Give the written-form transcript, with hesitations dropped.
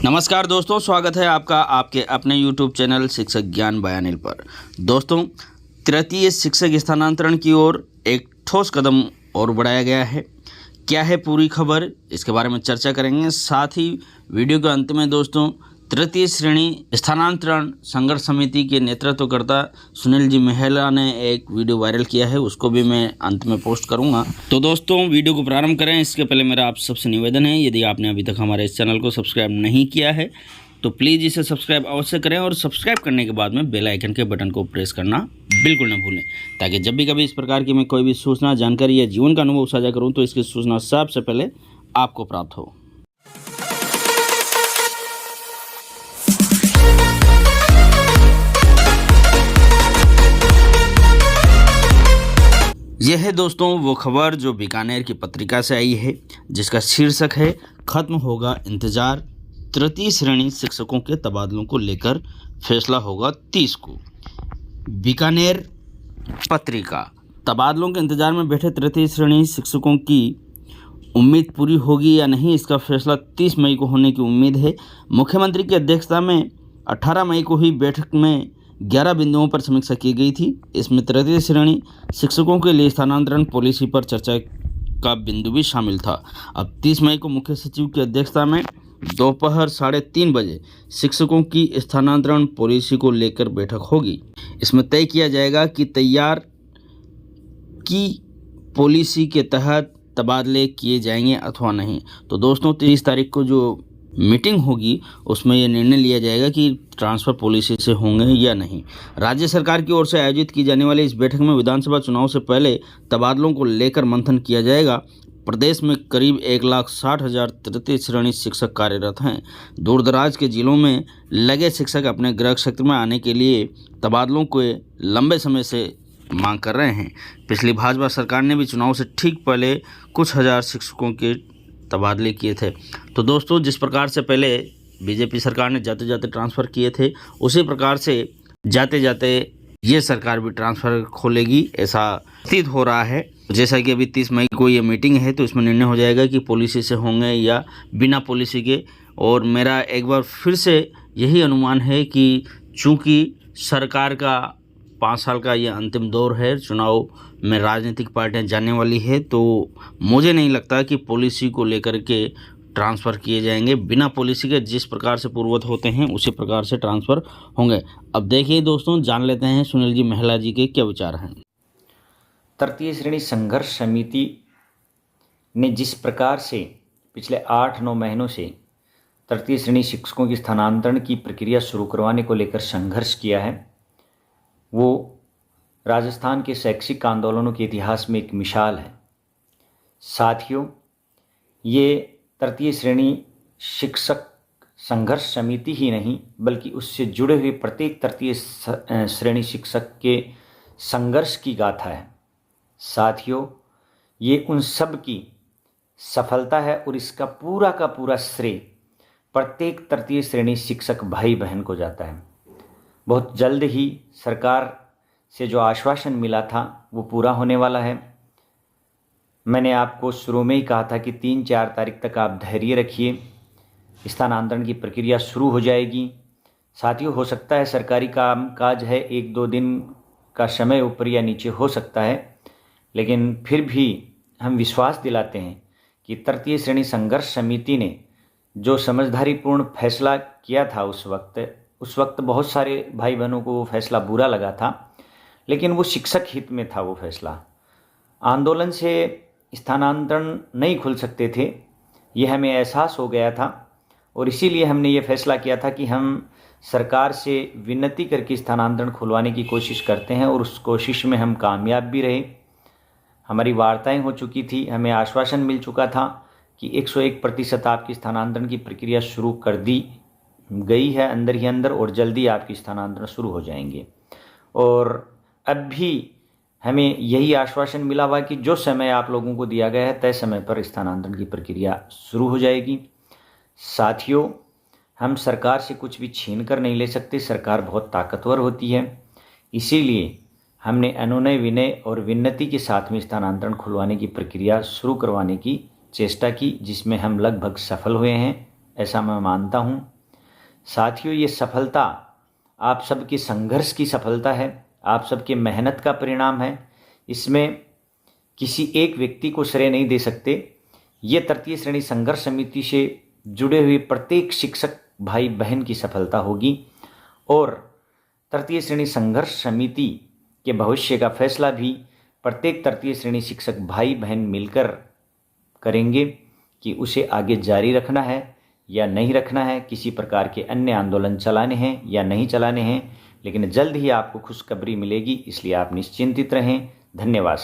नमस्कार दोस्तों, स्वागत है आपका आपके अपने YouTube चैनल शिक्षक ज्ञान बयानिल पर। दोस्तों, तृतीय शिक्षक स्थानांतरण की ओर एक ठोस कदम और बढ़ाया गया है। क्या है पूरी खबर, इसके बारे में चर्चा करेंगे। साथ ही वीडियो के अंत में दोस्तों तृतीय श्रेणी स्थानांतरण संघर्ष समिति के नेतृत्वकर्ता सुनील जी मेहला ने एक वीडियो वायरल किया है, उसको भी मैं अंत में पोस्ट करूंगा। तो दोस्तों वीडियो को प्रारंभ करें इसके पहले मेरा आप सबसे निवेदन है, यदि आपने अभी तक हमारे इस चैनल को सब्सक्राइब नहीं किया है तो प्लीज़ इसे सब्सक्राइब अवश्य करें और सब्सक्राइब करने के बाद में बेल आइकन के बटन को प्रेस करना बिल्कुल न भूलें, ताकि जब भी कभी इस प्रकार की मैं कोई भी सूचना, जानकारी या जीवन का अनुभव साझा करूँ तो इसकी सूचना सबसे पहले आपको प्राप्त हो। यह है दोस्तों वो खबर जो बीकानेर की पत्रिका से आई है, जिसका शीर्षक है खत्म होगा इंतजार, तृतीय श्रेणी शिक्षकों के तबादलों को लेकर फैसला होगा 30 को। बीकानेर पत्रिका। तबादलों के इंतजार में बैठे तृतीय श्रेणी शिक्षकों की उम्मीद पूरी होगी या नहीं, इसका फैसला 30 मई को होने की उम्मीद है। मुख्यमंत्री की अध्यक्षता में 18 मई को हुई बैठक में 11 बिंदुओं पर समीक्षा की गई थी। इसमें तृतीय श्रेणी शिक्षकों के लिए स्थानांतरण पॉलिसी पर चर्चा का बिंदु भी शामिल था। अब 30 मई को मुख्य सचिव की अध्यक्षता में दोपहर 3:30 बजे शिक्षकों की स्थानांतरण पॉलिसी को लेकर बैठक होगी। इसमें तय किया जाएगा कि तैयार की पॉलिसी के तहत तबादले किए जाएंगे अथवा नहीं। तो दोस्तों 30 तारीख को जो मीटिंग होगी उसमें यह निर्णय लिया जाएगा कि ट्रांसफ़र पॉलिसी से होंगे या नहीं। राज्य सरकार की ओर से आयोजित की जाने वाली इस बैठक में विधानसभा चुनाव से पहले तबादलों को लेकर मंथन किया जाएगा। प्रदेश में करीब 1,60,000 तृतीय श्रेणी शिक्षक कार्यरत हैं। दूर दराज के जिलों में लगे शिक्षक अपने गृह क्षेत्र में आने के लिए तबादलों को लंबे समय से मांग कर रहे हैं। पिछली भाजपा सरकार ने भी चुनाव से ठीक पहले कुछ हज़ार शिक्षकों के तबादले किए थे। तो दोस्तों जिस प्रकार से पहले बीजेपी सरकार ने जाते जाते ट्रांसफ़र किए थे, उसी प्रकार से जाते जाते ये सरकार भी ट्रांसफ़र खोलेगी, ऐसा प्रतीत हो रहा है। जैसा कि अभी 30 मई को ये मीटिंग है तो इसमें निर्णय हो जाएगा कि पॉलिसी से होंगे या बिना पॉलिसी के। और मेरा एक बार फिर से यही अनुमान है कि चूँकि सरकार का 5 साल का ये अंतिम दौर है, चुनाव में राजनीतिक पार्टियां जाने वाली है, तो मुझे नहीं लगता कि पॉलिसी को लेकर के ट्रांसफ़र किए जाएंगे। बिना पॉलिसी के जिस प्रकार से पूर्ववत होते हैं उसी प्रकार से ट्रांसफ़र होंगे। अब देखिए दोस्तों, जान लेते हैं सुनील जी मेहला जी के क्या विचार हैं। तृतीय श्रेणी संघर्ष समिति ने जिस प्रकार से पिछले 8-9 महीनों से तृतीय श्रेणी शिक्षकों की स्थानांतरण की प्रक्रिया शुरू करवाने को लेकर संघर्ष किया है, वो राजस्थान के शैक्षिक आंदोलनों के इतिहास में एक मिसाल है। साथियों, ये तृतीय श्रेणी शिक्षक संघर्ष समिति ही नहीं बल्कि उससे जुड़े हुए प्रत्येक तृतीय श्रेणी शिक्षक के संघर्ष की गाथा है। साथियों, ये उन सब की सफलता है और इसका पूरा का पूरा श्रेय प्रत्येक तृतीय श्रेणी शिक्षक भाई बहन को जाता है। बहुत जल्द ही सरकार से जो आश्वासन मिला था वो पूरा होने वाला है। मैंने आपको शुरू में ही कहा था कि 3-4 तारीख तक आप धैर्य रखिए, स्थानांतरण की प्रक्रिया शुरू हो जाएगी। साथियों, हो सकता है सरकारी काम काज है, 1-2 दिन का समय ऊपर या नीचे हो सकता है, लेकिन फिर भी हम विश्वास दिलाते हैं कि तृतीय श्रेणी संघर्ष समिति ने जो समझदारीपूर्ण फैसला किया था उस वक्त बहुत सारे भाई बहनों को वो फैसला बुरा लगा था, लेकिन वो शिक्षक हित में था। वो फैसला आंदोलन से स्थानांतरण नहीं खुल सकते थे, ये हमें एहसास हो गया था और इसीलिए हमने ये फैसला किया था कि हम सरकार से विनती करके स्थानांतरण खुलवाने की कोशिश करते हैं और उस कोशिश में हम कामयाब भी रहे। हमारी वार्ताएं हो चुकी थी, हमें आश्वासन मिल चुका था कि 101% आपकी स्थानांतरण की प्रक्रिया शुरू कर दी गई है अंदर ही अंदर और जल्दी आपकी स्थानांतरण शुरू हो जाएंगे। और अब भी हमें यही आश्वासन मिला हुआ कि जो समय आप लोगों को दिया गया है तय समय पर स्थानांतरण की प्रक्रिया शुरू हो जाएगी। साथियों, हम सरकार से कुछ भी छीन कर नहीं ले सकते, सरकार बहुत ताकतवर होती है। इसीलिए हमने अनुनय विनय और विनती के साथ में स्थानांतरण खुलवाने की प्रक्रिया शुरू करवाने की चेष्टा की, जिसमें हम लगभग सफल हुए हैं, ऐसा मैं मानता हूँ। साथियों, ये सफलता आप सबके संघर्ष की सफलता है, आप सबके मेहनत का परिणाम है। इसमें किसी एक व्यक्ति को श्रेय नहीं दे सकते। ये तृतीय श्रेणी संघर्ष समिति से जुड़े हुए प्रत्येक शिक्षक भाई बहन की सफलता होगी और तृतीय श्रेणी संघर्ष समिति के भविष्य का फैसला भी प्रत्येक तृतीय श्रेणी शिक्षक भाई बहन मिलकर करेंगे कि उसे आगे जारी रखना है या नहीं रखना है, किसी प्रकार के अन्य आंदोलन चलाने हैं या नहीं चलाने हैं। लेकिन जल्द ही आपको खुशखबरी मिलेगी, इसलिए आप निश्चिंतित रहें। धन्यवाद।